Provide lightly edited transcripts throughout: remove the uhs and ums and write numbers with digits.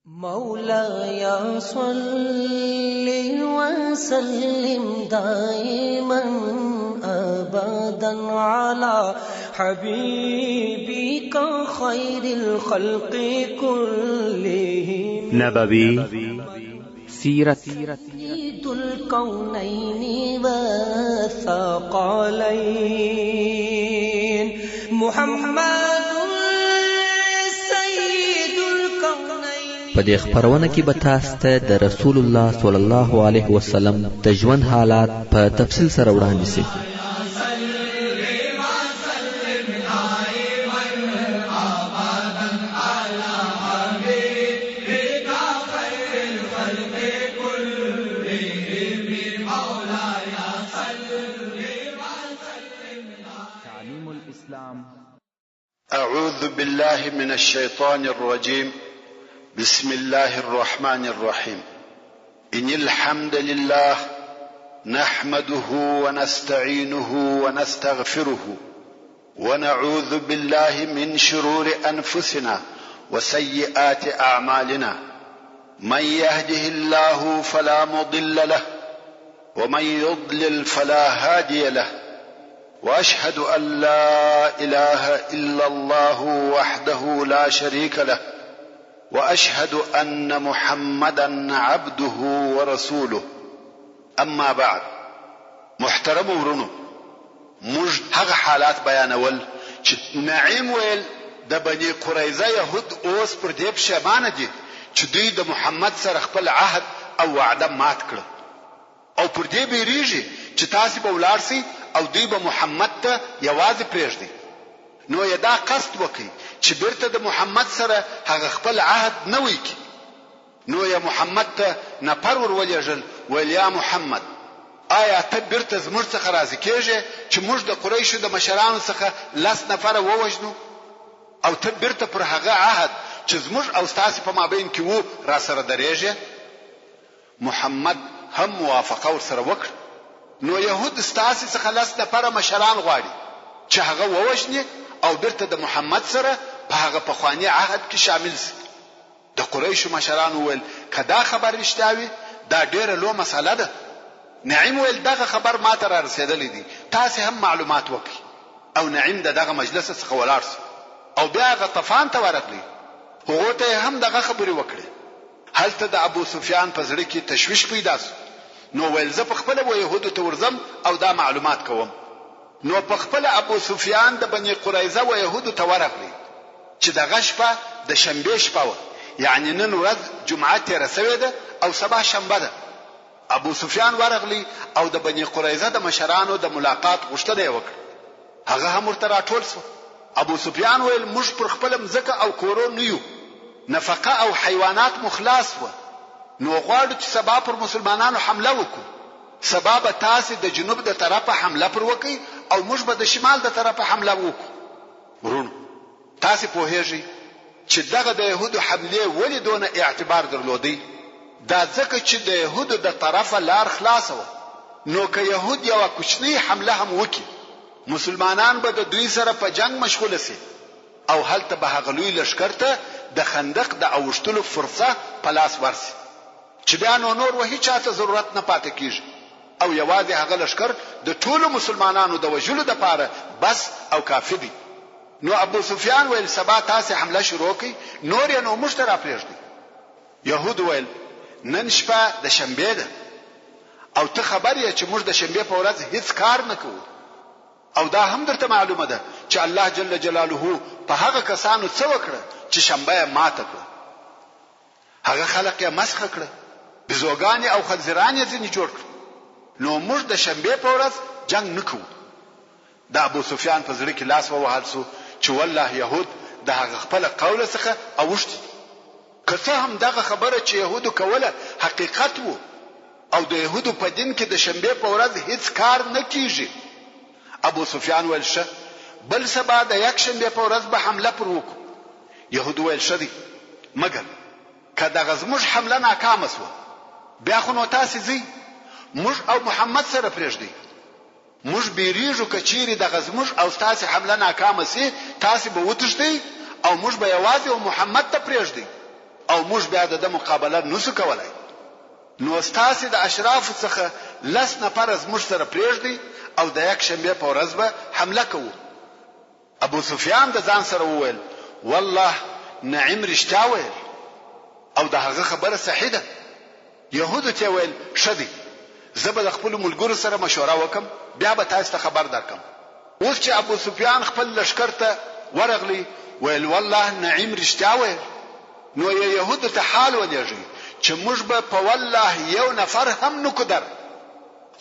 مولاي صل وسلم دائما أبدا على حبيبك خير الخلق كلهم نبوي سيرت سيد الكونين والثقلين محمد په دې خبرونه کې به تاسو ته د رسول الله صلی الله علیه وسلم د ژوند حالات په تفصیل سره وړاندې شي. تعليم الإسلام. أعوذ بالله من الشيطان الرجيم. بسم الله الرحمن الرحيم. إن الحمد لله نحمده ونستعينه ونستغفره ونعوذ بالله من شرور أنفسنا وسيئات أعمالنا من يهده الله فلا مضل له ومن يضلل فلا هادي له وأشهد أن لا إله إلا الله وحده لا شريك له وأشهد أن محمدا عبده ورسوله. أما بعد، محترم ورونو، موږ هغه حالات بیانول چې نعیم ویل د بني قریظه يهود اوس پر دې پښیمانه دي چې دوی د محمد سره خپل عهد او وعده مات کړ او پر دې بیریږي چې تاسو به ولاړ سي او دوی به محمد ته یوازې پرېږدي. نو یې دا قصد وکړي چې بیرته د محمد سره هغه خپل عهد نه وکړي. نو یا محمد ته نفر ورولېږل ویل یا محمد، آیا ته بیرته زموږ څخه راضي کېږې چې موږ د قریشو د مشرانو څخه 10 نفره ووژنو او ته بیرته پر هغه عهد چې زموږ او ستاسو په مابین کې وو را سره درېږې؟ محمد هم موافقه ورسره وکړه. نو يهود ستاسو څخه 10 نفره مشران غواړي چې هغه ووژني او بیرته د محمد سره په هغه پخوانی عهد کې شامل شي. د قریشو مشران ویل کدا خبر رښتیاوي دا ډیره لوی مسله ده. نعیم ویل دغه خبر ما ته را رسیدلی دي، تاسو هم معلومات وکړئ. او نعیم دغه مجلس څخه ولاړ او بیا غطفان ته ورغلی. هغه ته هم دغه خبرې وکړي. هلته د ابو سفیان په زړه کې تشویش پیدا شو. نو ویل زه په خپل و يهودو ته ورځم او دا معلومات کوم. نو په خپل ابو سفیان د بني قریظه و يهودو ته ورغلی چې دغه شپه د شنبه شپه و، یعنی نن ورځ جمعه تیر شوې ده او سبا شنبه ده. ابو سفیان ورغلی او د بني قریظه د مشرانو د ملاقات غوښتنه وکړه. هغه هم ورته راټول شو. ابو سفیان ویل موږ پر خپل مځکه او کورو نه یو، نفقه او حیوانات مخلاص و. نو غواړو چې سبا پر مسلمانانو حمله وکړو. سبا به تاسو د جنوب د طرفه حمله پر وکړي او موږ به د شمال د طرفه حمله وکړو. ورونو، تاسو په هیڅ چې دغه د يهودو حمله ولې دونه اعتبار درلودي؟ دا ځکه چې د يهودو د طرفه لار خلاصه و. نو که يهود یو کوچنی حمله هم وکړي، مسلمانان به د دوی سره په جنگ مشغول شي او هلته به هغه لوی لشکره ته د خندق د اوشتلو فرصه په لاس ورسي چې بیا نور وهي چاته ضرورت نه پاتې کیږي او یوازې هغه لشکر د ټولو مسلمانانو د وجلو لپاره بس او کافي دي. نو ابو سفیان ویل سبا تاسو حمله شروع کړئ، نور یې نو مشترا پرېږدي. يهود ویل نن شپه د شنبه ده او ته خبر یې چې موږ د شنبه په ورځ هیڅ کار نه کوو. او دا هم درته معلومه ده چې الله جل جلاله په هغه کسانو څه وکړه چې شنبه ماته کړه. هغه خلق یې مسخ کړه، بزوګان او خنزیران یې ځنی جوړ کړ. نو موږ د شنبه په ورځ جنگ نکوو. د ابو سفیان په زړه کې لاس ووهل شو چې والله يهود د هغه خپل قول څخه اوښتي. که څه هم دغه خبره چې يهودو کوله حقیقت وو او د يهودو په دین کې د شنبه په ورځ هیڅ کار نه کیږي. ابو سفیان ویل شه بل سبا د یک شنبه په ورځ به حمله پر وکړو. يهود ویل شدي مګر کله غزموش حمله ناکامه شو بیا خو نو تاسو زی موږ او محمد سره پرېږدي. موږ بیریږو کچيري د غزموش او تاسو حمله ناکامه سي تاسو به وتښتئ او موږ به یوازې محمد ته پرېږدي او او موږ بیا د مقابله نسو کولای. نو ستاسو د اشراف څخه 10 نفر زموږ سره پریږدي او د یک شنبه په ورځ به حمله کوو. ابو سفیان د ځان سره وویل والله نعیم رښتیا ویل او د هغه خبره صحیح ده. يهودو ته ویل شدي زه به خپل ملګرو سره مشوره وکم بیا به تاسو ته خبر درکم. اوس چې ابو سفیان خپل لشکره ته ورغلی ویل والله نعیم رښتیا ویل. نو يهودو ته حال ولېږي چې موږ به په والله یو نفر هم نکدر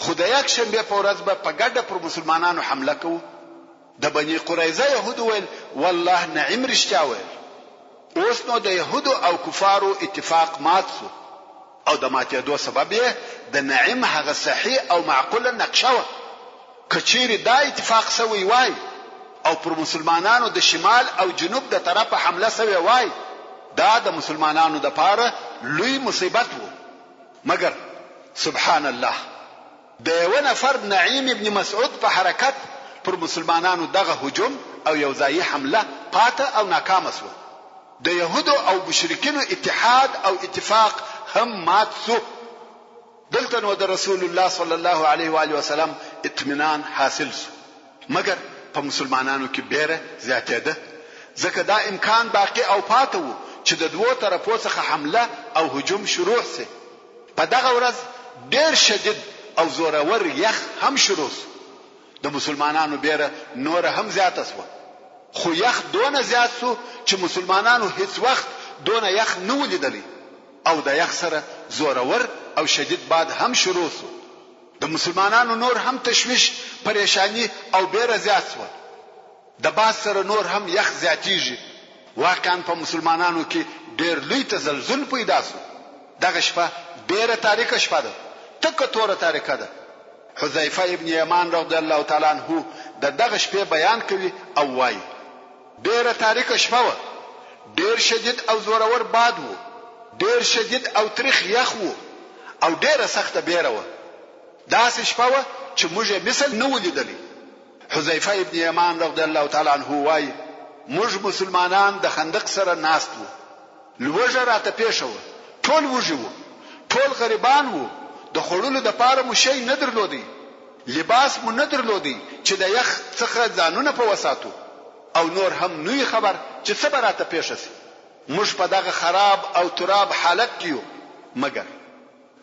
خو د یک شنبه په ورځ به په ګډه پر مسلمانانو حمله کوو. د بني قریظه يهودو ویل والله نعیم رښتیا ویل. اوس نو د يهودو او کفارو اتفاق مات شو او د ماتېدو سبب یې د نعیم هغه صحیح او معقوله نقشه و. کچيري دا اتفاق سوی وای او پر مسلمانانو د شمال او جنوب د طرفه حمله سوی وای دا د مسلمانانو د پاره لوی مصیبت وو. مګر سبحان الله د یو نفر نعیم ابن مسعود په حرکت پر مسلمانانو دغه هجوم او یو ځای حمله پاته او ناکامه شو. د يهودو او مشرکینو اتحاد او اتفاق هم مات شو. دلته نو د رسول الله صلی الله علیه و آله وسلم اطمینان حاصل شو. مګر په مسلمانانو کې بیره زیاتېده ځکه دا امکان باقی او پاته وو چې د دوو طرفو څخه حمله او هجوم شروع شي. په دغه ورځ ډېر شدید او زورور یخ هم شروع شو. د مسلمانانو بیره نور هم زیاته شو. خو یخ دونه زیات شو چې مسلمانانو هیڅ وخت دونه یخ نه ولیدلی او د یخ سره زورور او شدید باد هم شروع شو. د مسلمانانو نور هم تشویش پریشانی او بیره زیات شو. د باد سره نور هم یخ زیاتیږي. واقعا په مسلمانانو کې ډېر لوی تزلزل پیدا شو. دغه شپه ډېره تاریکه شپه ده. تکه توره تاریکه ده. حذیفه ابن یمان رضی الله تعالی عنہ دغه شپه بیان کوي او وایي ډېره تاریکه شپه و. ډېر شدید او زورور باد و. ډېر شدید او تریخ یخ و او ډېره سخته بیره و. داسې شپه و چې موږ مثل نه ولیدلی. حذیفه ابن یمان رضی الله تعالی عنہ وایي موږ مسلمانان د خندق سره ناست وو. لوږه راته پیښه وه. ټول وږي وو. ټول غریبان وو. د خړولو د پاره مو شی نه درلودی. لباس مو نه درلودی چې د یخ څخه ځانونه په وساتو او نور هم نوې خبر چې څه راته پیښه شي. موږ په دغه خراب او تراب حالت کې یو. مګر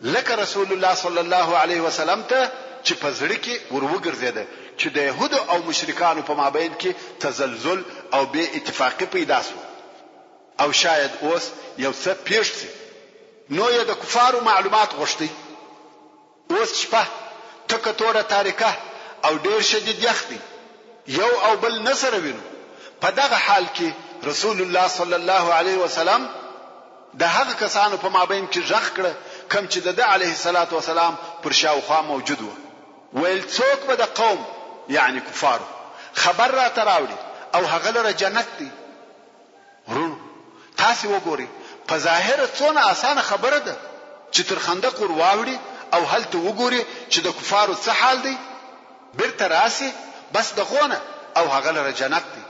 لکه رسول الله صلی الله علیه وسلم ته چې په زړه کې وروګرځیده چې د يهودو او مشرکانو په مابین کې تزلزل او بې اتفاقی پیدا شو او شاید اوس یو څه پیښ شي. نو یې د کفارو معلومات غوښتي. اوس شپه تکه توره تاریکه او ډېر شدید یخ دی. یو او بل نه سره وینو. په دغه حال کې رسول الله صلی الله علیه وسلم د هغه کسانو په مابین کې ژغ کړه کوم چې د علیه الصلاۃ والسلام پر شاوخوا موجود و. ویل څوک به د قوم یعنی کفارو خبر را تراوړي او هغه لره جنت دی. ورونو تاسو وګورئ په ظاهر څونه اسانه خبره ده چې تر خندق ور واوړي او هلته وګوري چې د کفارو څه حال دی. بیرته راسي بس دغونه او هغه لره جنت دی.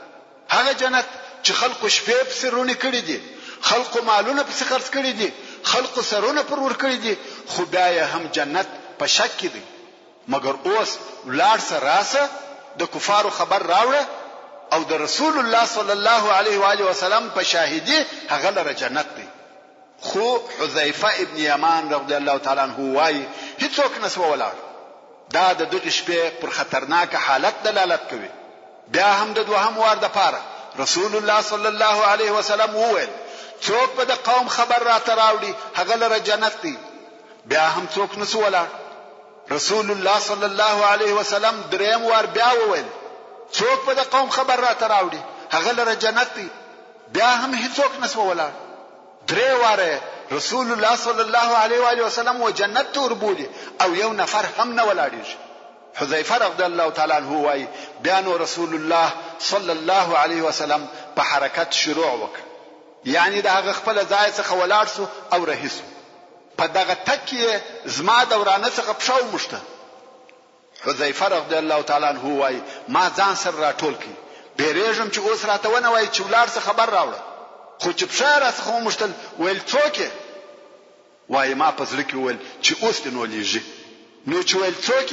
هغه جنت چې خلقو شپې په سرونه کړی دي. خلقو مالونه په خرڅ کړی دي. خلقو سرونه پر ور کړی دي. خو بیا هم جنت په شک کې دی. مگر اوس ولار سره راسه د کفارو خبر راوړه او د رسول الله صلی الله علیه و آله وسلم په شاهدی هغه لره جنت دی. خو حذیفه ابن یمان رضی الله تعالی عنہ وایي هیڅوک نسو ولاړ. دا د دغه شپې پر خطرناک حالت دلالت کوي. بیا هم د دوهم وار د پاره رسول الله صلی الله علیه وسلم وویل څوک په د قوم خبر را تراوړي هغه لره جنت دی. بیا هم څوک نسو ولاړ. رسول الله صلی الله علیه وسلم دریم وار بیا وویل څوک په د قوم خبر را تراوړي هغه لره جنت دی. بیا هم هیڅوک نسو ولاړ. درې واره رسول الله صلی الله علیه و آله وسلم و جنت ته وربولي او یو نفر هم نه ولاړیږي. حذیفه رضی الله تعالی عنہ وایي بیا نو رسول الله صلی الله علیه وسلم په حرکت شروع وکړ. یعنی دا هغه خپل ځای څخه ولاړ سو او رهیسو. په دغه تکیه زما دورانه څخه پښو مشته. حذیفه رضی الله تعالی عنہ وایي ما ځان سره راټول کړ. بیرېږم چې اوس راته ونه وایي چې ولار څه خبر راوړه. خو چې پښه راڅخه وموښتل ویل څوک یې؟ وایي ما په زړه کې وویل چې اوس دې نو لیږي. نو چې ویل څوک